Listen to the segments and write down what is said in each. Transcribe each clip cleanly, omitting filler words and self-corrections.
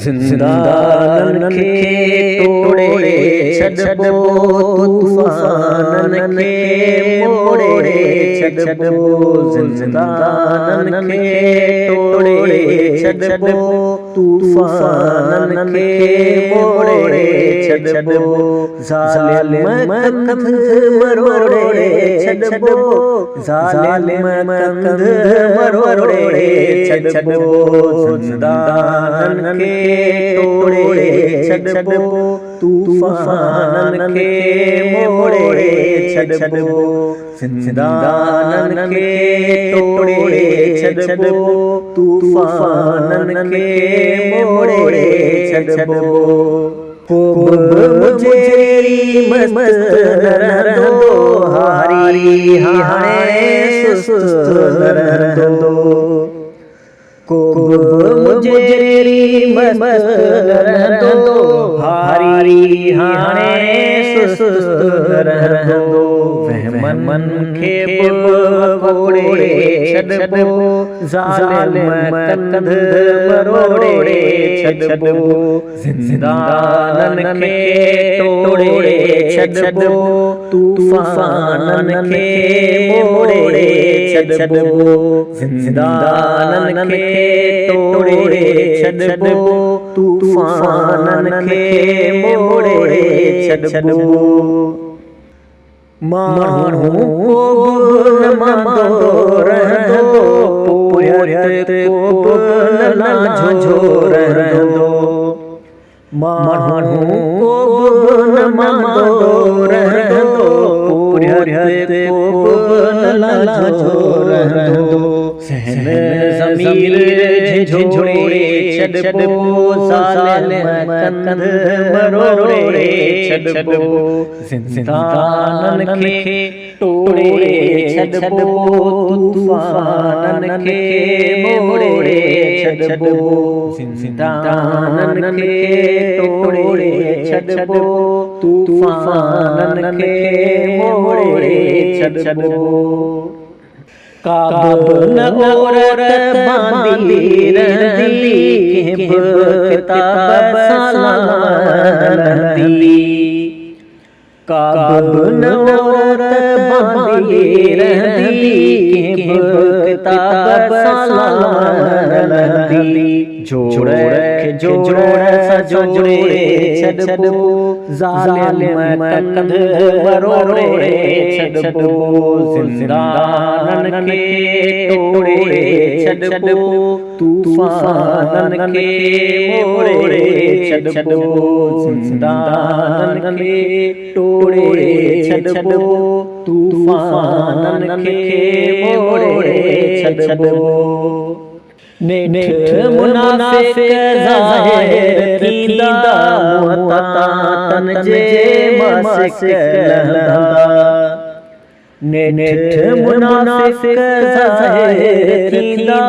जिंदानन के तोड़े छॾबो तूफानन के मोड़े छॾबो जिंदानन के तोड़े छॾबो तूफानन के मोड़े छॾबो ज़ालिम कंध मरोड़े छॾबो ज़ालिम कंध मरोड़े छॾबो जिंदानन के तोड़े छॾबो तूफानन के मोड़े छॾबो जिंदानन के तोड़े छॾबो तूफानन के मोड़े छॾबो मुझेरी मस्त रहंदो हारी हाणे सुस्त रहंदो मुझेरी मस्त रहंदो हारी हाणे सुस्त रहंदो मन खे पकोड़े छॾबो ज़ालिम कंध मरोड़े छॾबो जिंदानन के तोड़े छॾबो तूफानन के मोड़े छॾबो जिंदानन के तोड़े छॾबो तूफानन के मोड़े छॾबो माण्हू न मंदो रहंदो पोयत को न झो रहंदो माण्हू न मंदो रहंदो पोयत को न झो रहंदो सहन ज़मीर झोड़े छॾबो ज़ालिम कंध मरोड़े छॾबो जिंदानन के तोड़े छॾबो तूफानन के मोड़े छॾबो जिंदानन के तोड़े छॾबो तूफानन के मोड़े छॾबो काब न औरत बांधी रहंदी के किताब सालांदी काब न औरत बांधी रहंदी के किताब सालांदी जोड़ जोड़े छॾबो ज़ालिम कंध मरोड़े छॾबो जिंदानन के तोड़े छॾबो तूफानन के मोड़े छॾबो जिंदानन के तोड़े छॾबो तूफानन के मोड़े छॾबो नेठ मुनाफिक ज़ाहिर थींदा मुअतातन जे मासिक लहंदा नेठ मुनाफिक ज़ाहिर थींदा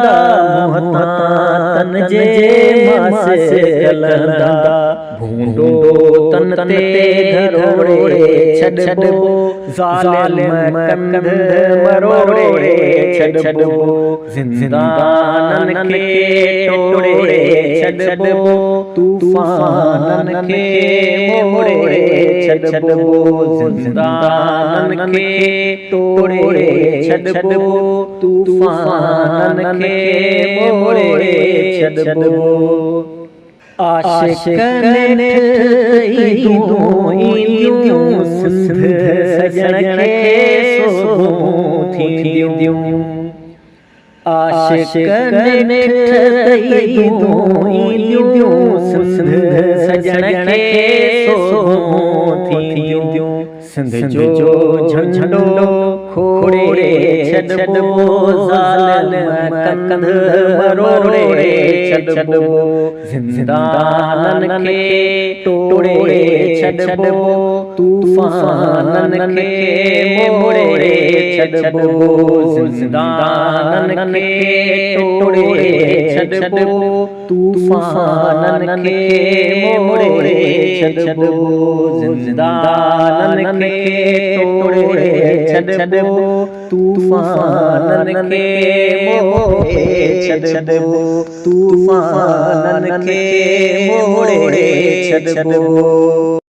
मुअतातन जे मासिक लहंदा भूंडो तन ते घरोड़े छॾबो ज़ालिम कंध मरोड़े छॾबो जिंदानन के तोड़े छॾबो तूफानन के मोड़े छॾबो जिंदानन के तोड़े छॾबो तूफानन के मोड़े छॾबो आशिक़न ईंदियूं सिंध सजण खे सोभूं थींदियूं आशिक़न ईंदियूं सिंध सजण खे सोभूं थींदियूं सिंध जो झंडो खोड़े छॾबो ज़ालिम कंध मरोड़े छॾबो जिंदानन के तोड़े छॾबो तूफानन के मोड़े छॾबो जिंदानन के तोड़े छॾबो तूफानन खे मोड़े छॾबो ज़िंदानन खे तोड़े छॾबो तूफानन खे मोड़े छॾबो तूफानन खे मोड़े छॾबो।